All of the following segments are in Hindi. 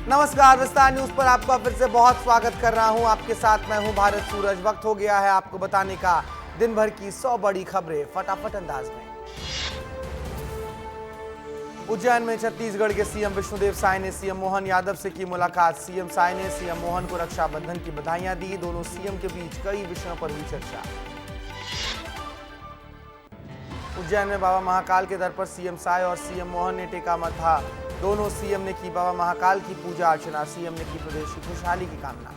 नमस्कार, विस्तार न्यूज पर आपका फिर से बहुत स्वागत कर रहा हूं। आपके साथ मैं हूं भारत सूरज। वक्त हो गया है आपको बताने का दिन भर की 100 बड़ी खबरें फटाफट अंदाज में। उज्जैन में छत्तीसगढ़ के सीएम विष्णुदेव साय ने सीएम मोहन यादव से की मुलाकात। सीएम साय ने सीएम मोहन को रक्षाबंधन की बधाइयां दी। दोनों सीएम के बीच कई विषयों पर हुई चर्चा। उज्जैन में बाबा महाकाल के दर पर सीएम साय और सीएम मोहन ने टेका माथा। दोनों सीएम ने की बाबा महाकाल की पूजा अर्चना। सीएम ने की प्रदेश की खुशहाली की कामना।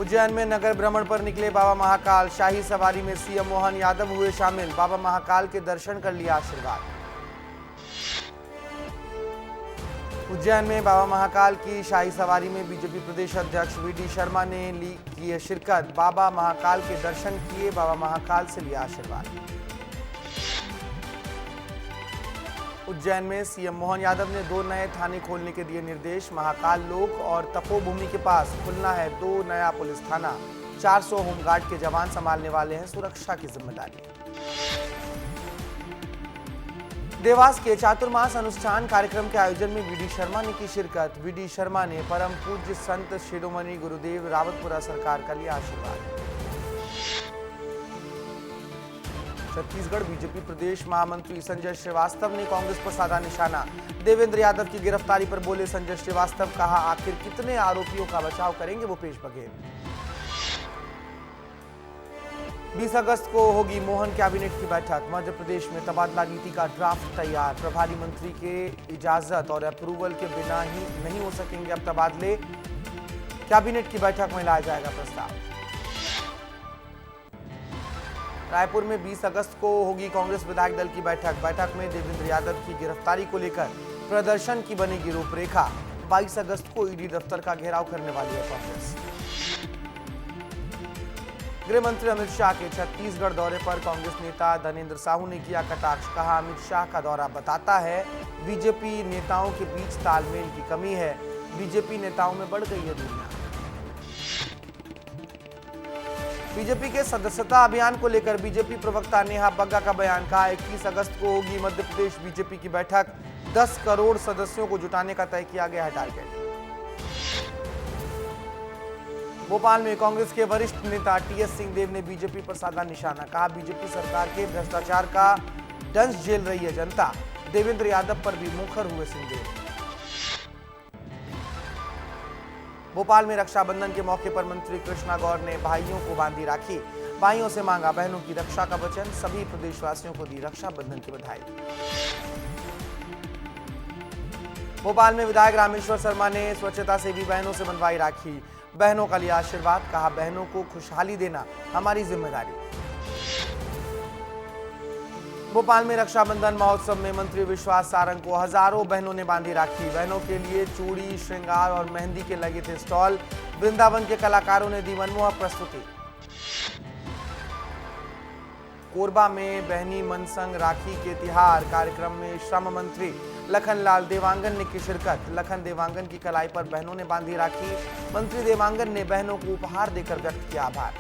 उज्जैन में नगर भ्रमण पर निकले बाबा महाकाल। शाही सवारी में सीएम मोहन यादव हुए शामिल। बाबा महाकाल के दर्शन कर लिया आशीर्वाद। उज्जैन में बाबा महाकाल की शाही सवारी में बीजेपी प्रदेश अध्यक्ष वीडी शर्मा ने की शिरकत। बाबा महाकाल के दर्शन किए, बाबा महाकाल से लिया आशीर्वाद। उज्जैन में सीएम मोहन यादव ने 2 नए थाने खोलने के दिए निर्देश। महाकाल लोक और तपोभूमि के पास खुलना है 2 नया पुलिस थाना। 400 होमगार्ड के जवान संभालने वाले हैं सुरक्षा की जिम्मेदारी। देवास के चातुर्मास अनुष्ठान कार्यक्रम के आयोजन में वीडी शर्मा ने की शिरकत। वीडी शर्मा ने परम पूज्य संत शिरोमणि गुरुदेव रावतपुरा सरकार का लिया आशीर्वाद। छत्तीसगढ़ बीजेपी प्रदेश महामंत्री संजय श्रीवास्तव ने कांग्रेस पर साधा निशाना। देवेंद्र यादव की गिरफ्तारी पर बोले संजय श्रीवास्तव, कहा आखिर कितने आरोपियों का बचाव करेंगे भूपेश बघेल। 20 अगस्त को होगी मोहन कैबिनेट की बैठक। मध्य प्रदेश में तबादला नीति का ड्राफ्ट तैयार। प्रभारी मंत्री के इजाजत और अप्रूवल के बिना ही नहीं हो सकेंगे अब तबादले। कैबिनेट की बैठक में लाया जाएगा प्रस्ताव। रायपुर में 20 अगस्त को होगी कांग्रेस विधायक दल की बैठक। बैठक में देवेंद्र यादव की गिरफ्तारी को लेकर प्रदर्शन की बनेगी रूपरेखा। 22 अगस्त को ईडी दफ्तर का घेराव करने वाली है कांग्रेस। गृह मंत्री अमित शाह के छत्तीसगढ़ दौरे पर कांग्रेस नेता धनेंद्र साहू ने किया कटाक्ष। कहा अमित शाह का दौरा बताता है बीजेपी नेताओं के बीच तालमेल की कमी है। बीजेपी नेताओं में बढ़ गई है दूरियां। बीजेपी के सदस्यता अभियान को लेकर बीजेपी प्रवक्ता नेहा बग्गा का बयान। कहा 21 अगस्त को होगी मध्य प्रदेश बीजेपी की बैठक। 10 करोड़ सदस्यों को जुटाने का तय किया गया है टारगेट। भोपाल में कांग्रेस के वरिष्ठ नेता टीएस सिंहदेव ने बीजेपी पर साधा निशाना। कहा बीजेपी सरकार के भ्रष्टाचार का दंश झेल रही है जनता। देवेंद्र यादव पर भी मुखर हुए सिंहदेव। भोपाल में रक्षाबंधन के मौके पर मंत्री कृष्णा गौर ने भाइयों को बांधी राखी। भाइयों से मांगा बहनों की रक्षा का वचन। सभी प्रदेशवासियों को दी रक्षाबंधन की बधाई। भोपाल में विधायक रामेश्वर शर्मा ने स्वच्छता सेवी बहनों से बंधवाई राखी। बहनों का लिया आशीर्वाद। कहा बहनों को खुशहाली देना हमारी जिम्मेदारी। भोपाल में रक्षाबंधन महोत्सव में मंत्री विश्वास सारंग को हजारों बहनों ने बांधी राखी। बहनों के लिए चूड़ी, श्रृंगार और मेहंदी के लगे थे स्टॉल। वृंदावन के कलाकारों ने दी मनमोहक प्रस्तुति। कोरबा में बहनी मनसंग राखी के त्योहार कार्यक्रम में श्रम मंत्री लखनलाल देवांगन ने की शिरकत। लखन देवांगन की कलाई पर बहनों ने बांधी राखी। मंत्री देवांगन ने बहनों को उपहार देकर व्यक्त किया आभार।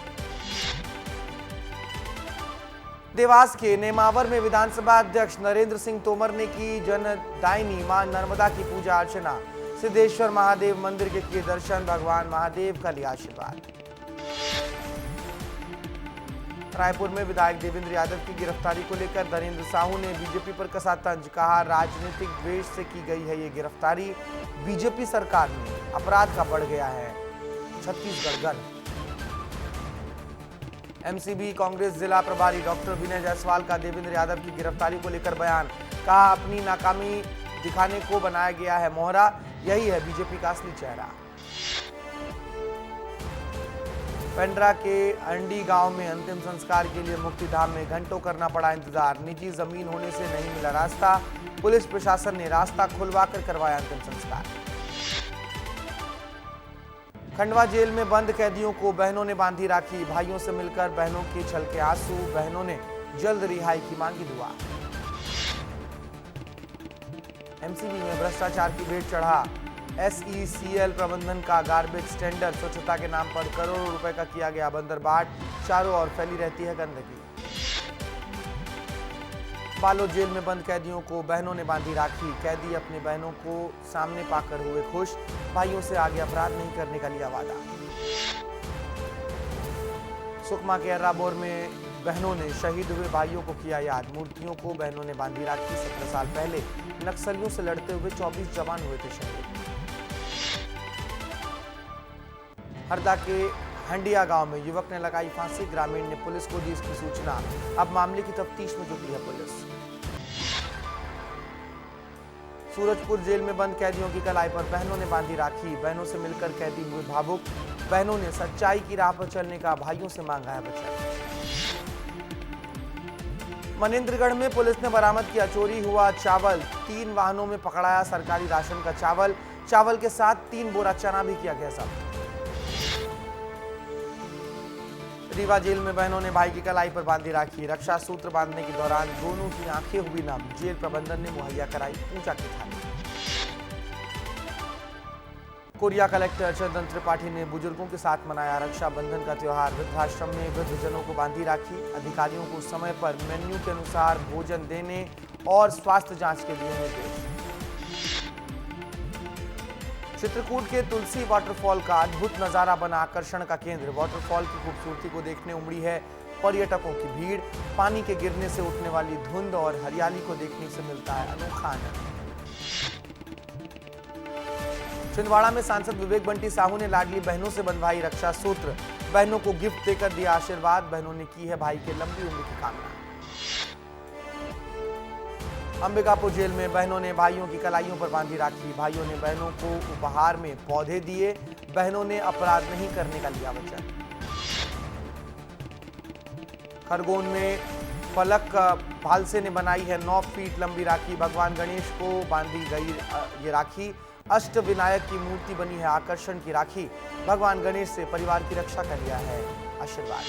देवास के नेमावर में विधानसभा अध्यक्ष नरेंद्र सिंह तोमर ने की जनदायिनी मां नर्मदा की पूजा अर्चना। सिद्धेश्वर महादेव मंदिर के किए दर्शन। भगवान महादेव का लिया आशीर्वाद। रायपुर में विधायक देवेंद्र यादव की गिरफ्तारी को लेकर धनेंद्र साहू ने बीजेपी पर कसा तंज। कहा राजनीतिक द्वेष से की गई है ये गिरफ्तारी। बीजेपी सरकार में अपराध का बढ़ गया है छत्तीसगढ़ गर्व। एमसीबी कांग्रेस जिला प्रभारी डॉक्टर विनय जायसवाल का देवेंद्र यादव की गिरफ्तारी को लेकर बयान। कहा अपनी नाकामी दिखाने को बनाया गया है मोहरा। यही है बीजेपी का असली चेहरा। पेंड्रा के अंडी गांव में अंतिम संस्कार के लिए मुक्तिधाम में घंटों करना पड़ा इंतजार। निजी जमीन होने से नहीं मिला रास्ता। पुलिस प्रशासन ने रास्ता खुलवाकर करवाया अंतिम संस्कार। खंडवा जेल में बंद कैदियों को बहनों ने बांधी राखी। भाइयों से मिलकर बहनों के छलके आंसू। बहनों ने जल्द रिहाई की मांगी दुआ। एमसीबी में भ्रष्टाचार की भेंट चढ़ा। एसईसीएल प्रबंधन का गार्बेज टेंडर। स्वच्छता के नाम पर करोड़ों रुपए का किया गया बंदरबाट। चारों ओर फैली रहती है गंदगी। बालोद जेल में बंद कैदियों को बहनों ने बांधी राखी। कैदी अपनी बहनों को सामने पाकर हुए खुश। भाइयों से आगे अपराध नहीं करने का लिया वादा। सुकमा के अर्राबोर में बहनों ने शहीद हुए भाइयों को किया याद। मूर्तियों को बहनों ने बांधी राखी। 17 साल पहले नक्सलियों से लड़ते हुए 24 जवान हुए थे शहीद। हरदा के हंडिया गांव में युवक ने लगाई फांसी। ग्रामीण ने पुलिस को दी इसकी सूचना। अब मामले की तफ्तीश में जुटी है पुलिस। सूरजपुर जेल में बंद कैदियों की कलाई पर बहनों ने बांधी राखी। बहनों से मिलकर कैदी हुए भावुक। बहनों ने सच्चाई की राह पर चलने का भाइयों से मांगा है वचन। मनेंद्रगढ़ में पुलिस ने बरामद किया चोरी हुआ चावल। 3 वाहनों में पकड़ाया सरकारी राशन का चावल। चावल के साथ 3 बोरा चना भी किया गया जब्त। रीवा जेल में बहनों ने भाई की कलाई पर बांधी राखी। रक्षा सूत्र बांधने के दौरान दोनों की आंखें हुई नम। जेल प्रबंधन ने मुहैया कराई पूजा की थाली। कोरिया कलेक्टर चंदन त्रिपाठी ने बुजुर्गों के साथ मनाया रक्षाबंधन का त्योहार। वृद्धाश्रम में वृद्धजनों को बांधी राखी। अधिकारियों को समय पर मेन्यू के अनुसार भोजन देने और स्वास्थ्य जांच के दिए निर्देश। चित्रकूट के तुलसी वाटरफॉल का अद्भुत नजारा बना आकर्षण का केंद्र। वाटरफॉल की खूबसूरती को देखने उमड़ी है पर्यटकों की भीड़। पानी के गिरने से उठने वाली धुंध और हरियाली को देखने से मिलता है अनोखा आनंद। छिंदवाड़ा में सांसद विवेक बंटी साहू ने लाडली बहनों से बंधवाई रक्षा सूत्र। बहनों को गिफ्ट देकर दिया आशीर्वाद। बहनों ने की है भाई के लंबी उम्र की कामना। अंबिकापुर जेल में बहनों ने भाइयों की कलाइयों पर बांधी राखी। भाइयों ने बहनों को उपहार में पौधे दिए। बहनों ने अपराध नहीं करने का लिया वचन। खरगोन में फलक भालसे ने बनाई है 9 फीट लंबी राखी। भगवान गणेश को बांधी गई ये राखी। अष्ट विनायक की मूर्ति बनी है आकर्षण की राखी। भगवान गणेश से परिवार की रक्षा का लिया है आशीर्वाद।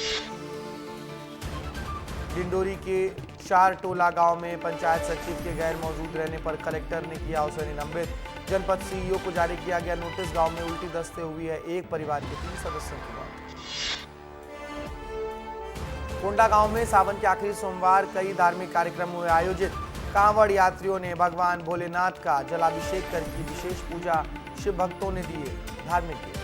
डिंडोरी के चारटोला गांव में पंचायत सचिव के गैर मौजूद रहने पर कलेक्टर ने किया उसे निलंबित। जनपद सीईओ को जारी किया गया नोटिस। गांव में उल्टी दस्त से हुई है एक परिवार के 3 सदस्यों की मौत। कोंडा गांव में सावन के आखिरी सोमवार कई धार्मिक कार्यक्रम हुए आयोजित। कांवड़ यात्रियों ने भगवान भोलेनाथ का जलाभिषेक कर की विशेष पूजा। शिव भक्तों ने दिए धार्मिक गीत।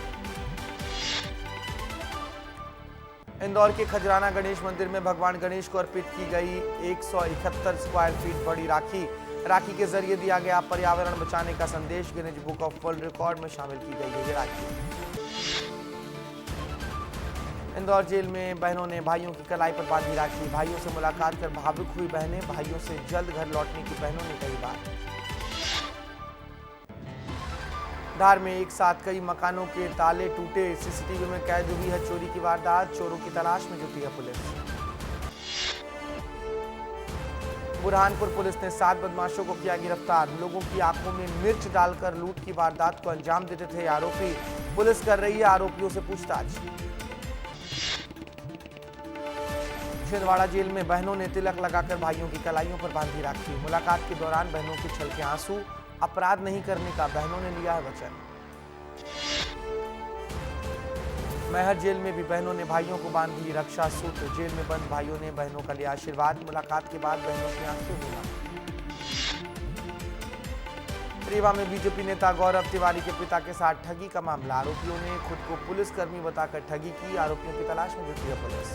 इंदौर के खजराना गणेश मंदिर में भगवान गणेश को अर्पित की गई 171 स्क्वायर फीट बड़ी राखी। राखी के जरिए दिया गया पर्यावरण बचाने का संदेश। Guinness book of world record में शामिल की गई है ये राखी। इंदौर जेल में बहनों ने भाइयों की कलाई पर बांधी राखी। भाइयों से मुलाकात कर भावुक हुई बहनें। भाइयों से जल्द घर लौटने की बहनों ने कही बात। धार में एक साथ कई मकानों के ताले टूटे। सीसीटीवी में कैद हुई है चोरी की वारदात। चोरों की तलाश में जुटी है पुलिस। बुरहानपुर पुलिस ने 7 बदमाशों को किया गिरफ्तार। लोगों की आंखों में मिर्च डालकर लूट की वारदात को अंजाम देते थे आरोपी। पुलिस कर रही है आरोपियों से पूछताछ। छिंदवाड़ा जेल में बहनों ने तिलक लगाकर भाइयों की कलाइयों पर बांधी राखी। मुलाकात के दौरान बहनों के छलके आंसू। अपराध नहीं करने का बहनों ने लिया है वचन। मैहर जेल में भी बहनों ने भाइयों को बांधी रक्षा सूत्र। जेल में बंद भाइयों ने बहनों का लिया आशीर्वाद। मुलाकात के बाद बहनों की आंखें भूना। रीवा में बीजेपी नेता गौरव तिवारी के पिता के साथ ठगी का मामला। आरोपियों ने खुद को पुलिसकर्मी बताकर ठगी की। आरोपियों की तलाश में जुटी है पुलिस।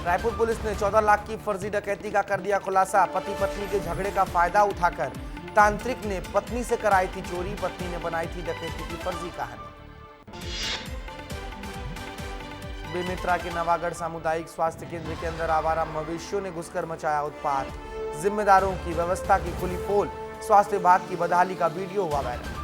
रायपुर पुलिस ने 14 लाख की फर्जी डकैती का कर दिया खुलासा। पति पत्नी के झगड़े का फायदा उठाकर तांत्रिक ने पत्नी से कराई थी चोरी। पत्नी ने बनाई थी डकैती की फर्जी कहानी। बेमेतरा के नवागढ़ सामुदायिक स्वास्थ्य केंद्र के अंदर आवारा मवेशियों ने घुसकर मचाया उत्पात। जिम्मेदारों की व्यवस्था की खुली पोल। स्वास्थ्य विभाग की बदहाली का वीडियो हुआ वायरल।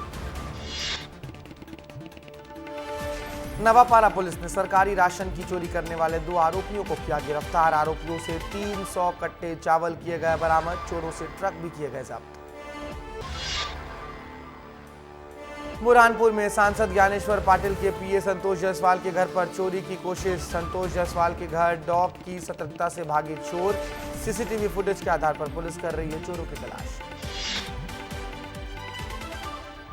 नवापारा पुलिस ने सरकारी राशन की चोरी करने वाले 2 आरोपियों को किया गिरफ्तार। आरोपियों से 300 कट्टे चावल किए गए बरामद। चोरों से ट्रक भी किए गए जब्त। बुरहानपुर में सांसद ज्ञानेश्वर पाटिल के पीए संतोष जायसवाल के घर पर चोरी की कोशिश। संतोष जायसवाल के घर डॉग की सतर्कता से भागे चोर। सीसीटीवी फुटेज के आधार पर पुलिस कर रही है चोरों की तलाश।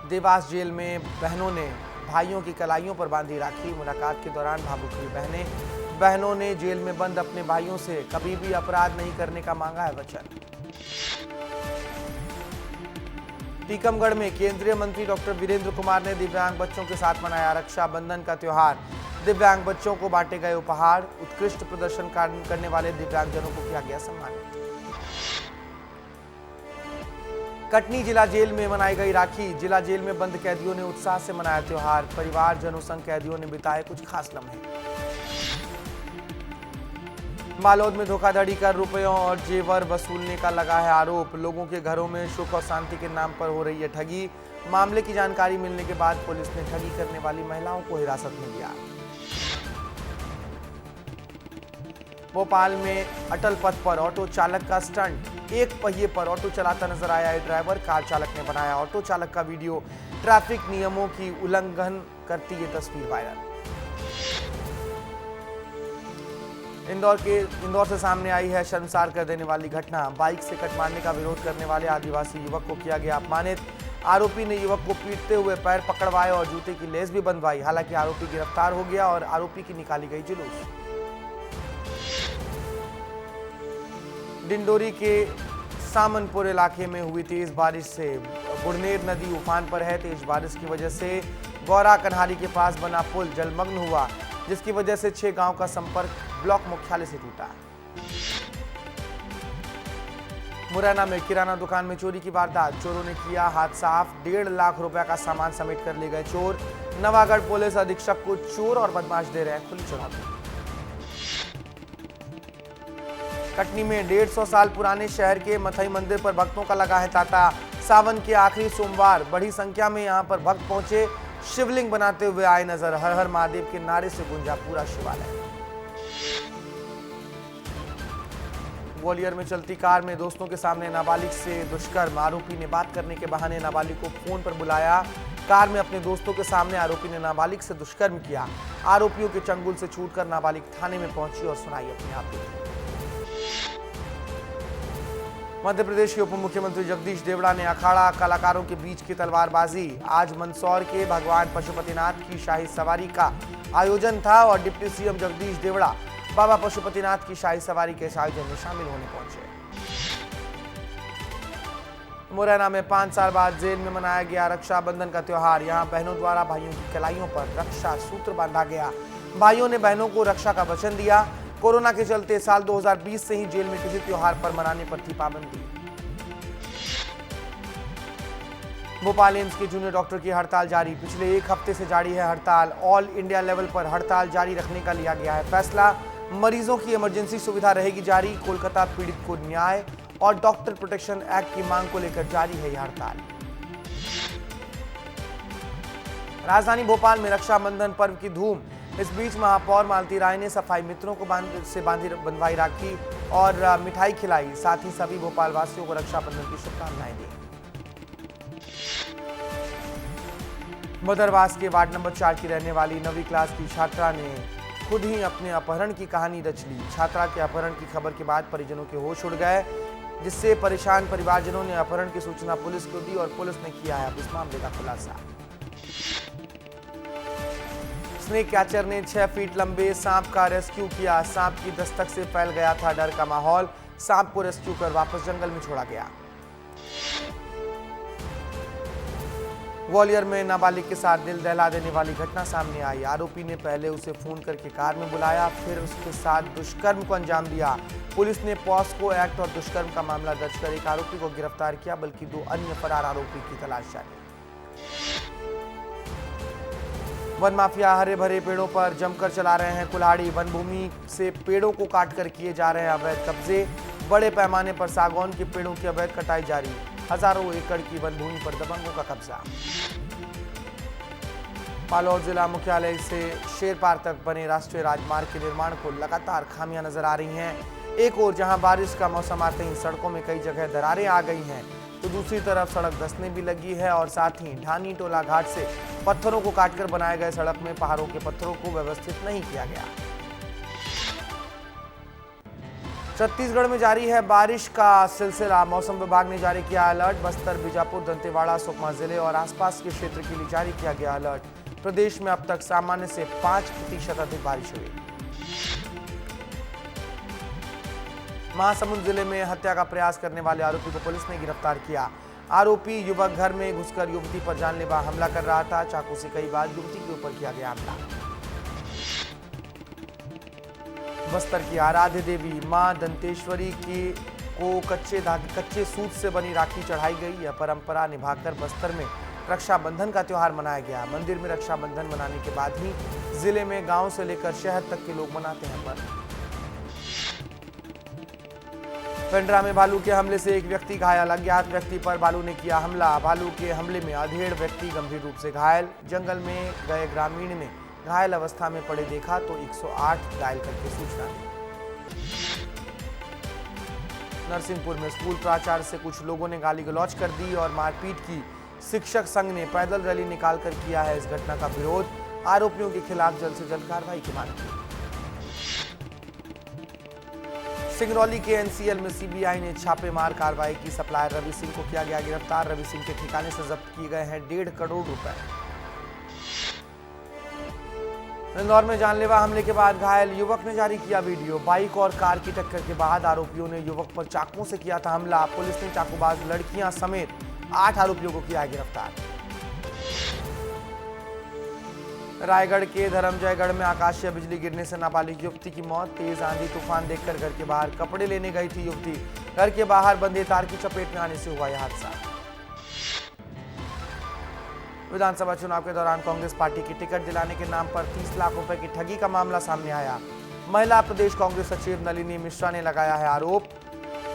देवास जेल में बहनों ने भाइयों की कलाइयों पर बांधी राखी। मुलाकात के दौरान भावुक हुई बहनें। बहनों ने जेल में बंद अपने भाइयों से कभी भी अपराध नहीं करने का मांगा है वचन। टीकमगढ़ में केंद्रीय मंत्री डॉक्टर वीरेंद्र कुमार ने दिव्यांग बच्चों के साथ मनाया रक्षाबंधन का त्योहार। दिव्यांग बच्चों को बांटे गए उपहार। उत्कृष्ट प्रदर्शन करने वाले दिव्यांगजनों को किया गया सम्मानित। कटनी जिला जेल में मनाई गई राखी। जिला जेल में बंद कैदियों ने उत्साह से मनाया त्योहार। परिवारजनों संग कैदियों ने बिताए कुछ खास लम्हे। मालौद में धोखाधड़ी कर रुपयों और जेवर वसूलने का लगा है आरोप। लोगों के घरों में सुख और शांति के नाम पर हो रही है ठगी। मामले की जानकारी मिलने के बाद पुलिस ने ठगी करने वाली महिलाओं को हिरासत में लिया। भोपाल में अटल पथ पर ऑटो चालक का स्टंट। एक पहिए पर ऑटो चलाता नजर आया है ड्राइवर। कार चालक ने बनाया ऑटो चालक का वीडियो। ट्रैफिक नियमों की उल्लंघन करती ये तस्वीर वायरल। इंदौर से सामने आई है शर्मसार कर देने वाली घटना। बाइक से कट मारने का विरोध करने वाले आदिवासी युवक को किया गया अपमानित। आरोपी ने युवक को पीटते हुए पैर पकड़वाए और जूते की लेस भी बंधवाई। हालांकि आरोपी गिरफ्तार हो गया और आरोपी की निकाली गई जुलूस। डिंडोरी के सामनपुर इलाके में हुई तेज बारिश से बुढ़नेर नदी उफान पर है। तेज बारिश की वजह से गौरा कन्हारी के पास बना पुल जलमग्न हुआ, जिसकी वजह से 6 गांव का संपर्क ब्लॉक मुख्यालय से टूटा। मुरैना में किराना दुकान में चोरी की वारदात। चोरों ने किया हाथ साफ। 1.5 लाख रुपए का सामान समेट कर ले गए चोर। नवागढ़ पुलिस अधीक्षक को चोर और बदमाश दे रहे हैं खुली चुनौती। कटनी में 150 साल पुराने शहर के मथई मंदिर पर भक्तों का लगा है तांता। सावन के आखिरी सोमवार बड़ी संख्या में यहां पर भक्त पहुंचे। शिवलिंग बनाते हुए आए नजर। हर हर महादेव के नारे से गूंजा पूरा शिवालय। ग्वालियर में चलती कार में दोस्तों के सामने नाबालिग से दुष्कर्म। आरोपी ने बात करने के बहाने नाबालिग को फोन पर बुलाया। कार में अपने दोस्तों के सामने आरोपी ने नाबालिग से दुष्कर्म किया। आरोपियों के चंगुल से छूटकर नाबालिग थाने में पहुंची और सुनाई अपनी आपत्ति। मध्य प्रदेश के उप मुख्यमंत्री जगदीश देवड़ा ने अखाड़ा कलाकारों के बीच की तलवारबाजी। आज मंदसौर के भगवान पशुपतिनाथ की शाही सवारी का आयोजन था और डिप्टी सीएम जगदीश देवड़ा बाबा पशुपतिनाथ की शाही सवारी के इस आयोजन में शामिल होने पहुंचे। मुरैना में 5 साल बाद जेल में मनाया गया रक्षाबंधन का त्योहार। यहां बहनों द्वारा भाइयों की कलाइयों पर रक्षा सूत्र बांधा गया। भाइयों ने बहनों को रक्षा का वचन दिया। कोरोना के चलते साल 2020 से ही जेल में किसी त्योहार पर मनाने पर थी पाबंदी। भोपाल एम्स के जूनियर डॉक्टर की हड़ताल जारी। पिछले 1 हफ्ते से जारी है हड़ताल। ऑल इंडिया लेवल पर हड़ताल जारी रखने का लिया गया है फैसला। मरीजों की इमरजेंसी सुविधा रहेगी जारी। कोलकाता पीड़ित को न्याय और डॉक्टर प्रोटेक्शन एक्ट की मांग को लेकर जारी है यह हड़ताल। राजधानी भोपाल में रक्षाबंधन पर्व की धूम। इस बीच महापौर मालती राय ने सफाई मित्रों को बंधवाई राखी और मिठाई खिलाई। साथ ही सभी भोपाल वासियों को रक्षाबंधन की शुभकामनाएं दी। बदरवास के वार्ड नंबर 4 की रहने वाली 9वीं क्लास की छात्रा ने खुद ही अपने अपहरण की कहानी रच ली। छात्रा के अपहरण की खबर के बाद परिजनों के होश उड़ गए, जिससे परेशान परिवारजनों ने अपहरण की सूचना पुलिस को दी और पुलिस ने किया है इस मामले का खुलासा। स्नेक कैचर ने 6 फीट लंबे सांप का रेस्क्यू किया। सांप की दस्तक से फैल गया था डर का माहौल। सांप को रेस्क्यू कर वापस जंगल में छोड़ा गया। ग्वालियर में नाबालिग के साथ दिल दहला देने वाली घटना सामने आई। आरोपी ने पहले उसे फोन करके कार में बुलाया, फिर उसके साथ दुष्कर्म को अंजाम दिया। पुलिस ने पॉस्को एक्ट और दुष्कर्म का मामला दर्ज कर एक आरोपी को गिरफ्तार किया, बल्कि 2 अन्य फरार आरोपी की तलाश जारी। वन माफिया हरे भरे पेड़ों पर जमकर चला रहे हैं कुल्हाड़ी। वन भूमि से पेड़ों को काटकर किए जा रहे हैं अवैध कब्जे। बड़े पैमाने पर सागौन के पेड़ों की अवैध कटाई जारी। हजारों एकड़ की वन भूमि पर दबंगों का कब्जा। मालौद जिला मुख्यालय से शेरपार तक बने राष्ट्रीय राजमार्ग के निर्माण को लगातार खामियां नजर आ रही हैं। एक ओर जहां बारिश का मौसम आते ही सड़कों में कई जगह दरारें आ गई हैं, तो दूसरी तरफ सड़क धंसने भी लगी है और साथ ही ढानी टोला घाट से पत्थरों को काटकर बनाए गए सड़क में पहाड़ों के पत्थरों को व्यवस्थित नहीं किया गया। छत्तीसगढ़ में जारी है बारिश का सिलसिला। मौसम विभाग ने जारी किया अलर्ट। बस्तर, बीजापुर, दंतेवाड़ा, सुकमा जिले और आसपास के क्षेत्र के लिए जारी किया गया अलर्ट। प्रदेश में अब तक सामान्य से 5% अधिक बारिश हुई। महासमुंद जिले में हत्या का प्रयास करने वाले आरोपी को पुलिस ने गिरफ्तार किया। आरोपी युवक घर में घुसकर युवती पर जानलेवा हमला कर रहा था। चाकू से कई बार युवती के ऊपर किया गया हमला। बस्तर की आराध्य देवी मां दंतेश्वरी को कच्चे सूत से बनी राखी चढ़ाई गई। यह परंपरा निभाकर बस्तर में रक्षाबंधन का त्योहार मनाया गया। मंदिर में रक्षाबंधन मनाने के बाद ही जिले में गांव से लेकर शहर तक के लोग मनाते हैं पर्व। पेंड्रा में भालू के हमले से एक व्यक्ति घायल। अज्ञात व्यक्ति पर भालू ने किया हमला। भालू के हमले में अधेड़ व्यक्ति गंभीर रूप से घायल। जंगल में गए ग्रामीण ने घायल अवस्था में पड़े देखा तो 108 घायल करके सूचना दी। नरसिंहपुर में स्कूल प्राचार्य से कुछ लोगों ने गाली गलौज कर दी और मारपीट की। शिक्षक संघ ने पैदल रैली निकालकर किया है इस घटना का विरोध। आरोपियों के खिलाफ जल्द से जल्द कार्रवाई की मांग की। सिंगरौली के एनसीएल में सीबीआई ने छापेमार कार्रवाई की। सप्लायर रवि सिंह को किया गया गिरफ्तार। रवि सिंह के ठिकाने से जब्त किए गए हैं 1.5 करोड़ रुपए। इंदौर में जानलेवा हमले के बाद घायल युवक ने जारी किया वीडियो। बाइक और कार की टक्कर के बाद आरोपियों ने युवक पर चाकुओं से किया था हमला। पुलिस ने चाकूबाज लड़कियां समेत 8 आरोपियों को किया गिरफ्तार। रायगढ़ के धर्मजयगढ़ में आकाशीय बिजली गिरने से नाबालिग युवती की मौत। तेज आंधी तूफान देखकर घर के बाहर कपड़े लेने गई थी युवती। घर के बाहर बंधे तार की चपेट में आने से हुआ यह हादसा। विधानसभा चुनाव के दौरान कांग्रेस पार्टी की टिकट दिलाने के नाम पर 30 लाख रुपए की ठगी का मामला सामने आया। महिला प्रदेश कांग्रेस सचिव नलिनी मिश्रा ने लगाया है आरोप।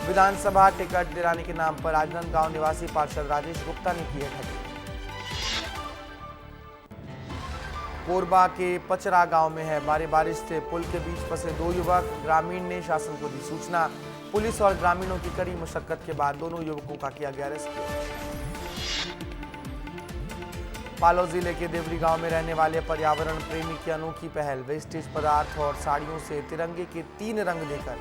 विधानसभा टिकट दिलाने के नाम पर राजनांदगांव निवासी पार्षद राजेश गुप्ता ने की है ठगी। कोरबा के पचरा गांव में है भारी बारिश से पुल के बीच फंसे 2 युवक। ग्रामीण ने शासन को दी सूचना। पुलिस और ग्रामीणों की कड़ी मशक्कत के बाद दोनों युवकों का किया गया रेस्क्यू। बालोद जिले के देवरी गांव में रहने वाले पर्यावरण प्रेमी की अनोखी पहल। वेस्टेज पदार्थ और साड़ियों से तिरंगे के 3 रंग देकर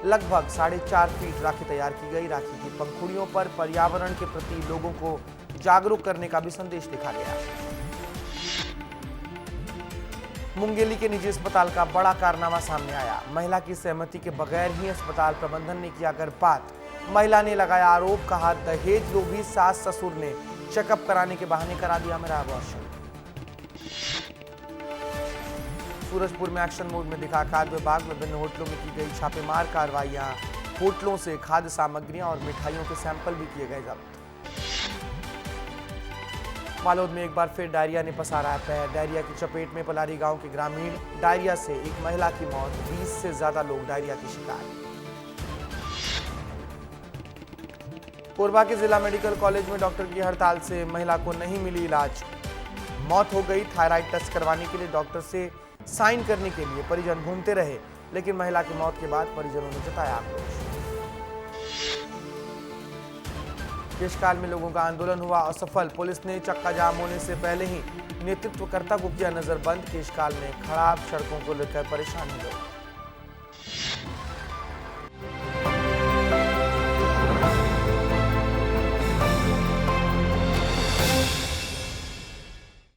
लगभग 4.5 फीट राखी तैयार की गई। राखी की पंखुड़ियों पर पर्यावरण के प्रति लोगों को जागरूक करने का भी संदेश लिखा गया। मुंगेली के निजी अस्पताल का बड़ा कारनामा सामने आया। महिला की सहमति के बगैर ही अस्पताल प्रबंधन ने किया गर्भपात। महिला ने लगाया आरोप, कहा दहेज लोभी सास ससुर ने चेकअप कराने के बहाने करा दिया मेरा अबॉर्शन। सूरजपुर में एक्शन मोड में दिखा खाद्य विभाग। विभिन्न होटलों में की गई छापेमार कार्रवाइयां। होटलों से खाद्य सामग्रियां और मिठाइयों के सैंपल भी किए गए जब्त। बालोद में एक बार फिर डायरिया ने पसारा है पैर। डायरिया की चपेट में पलारी गांव के ग्रामीण। डायरिया से एक महिला की मौत। 20 से ज्यादा लोग डायरिया के शिकार। कोरबा के जिला मेडिकल कॉलेज में डॉक्टर की हड़ताल से महिला को नहीं मिली इलाज। मौत हो गई। थायराइड टेस्ट करवाने के लिए डॉक्टर से साइन करने के लिए परिजन घूमते रहे, लेकिन महिला की मौत के बाद परिजनों ने जताया आक्रोश। केशकाल में लोगों का आंदोलन हुआ असफल। पुलिस ने चक्का जाम होने से पहले ही नेतृत्वकर्ता को किया नजरबंद। केशकाल में खराब सड़कों को लेकर परेशान हैं लोग।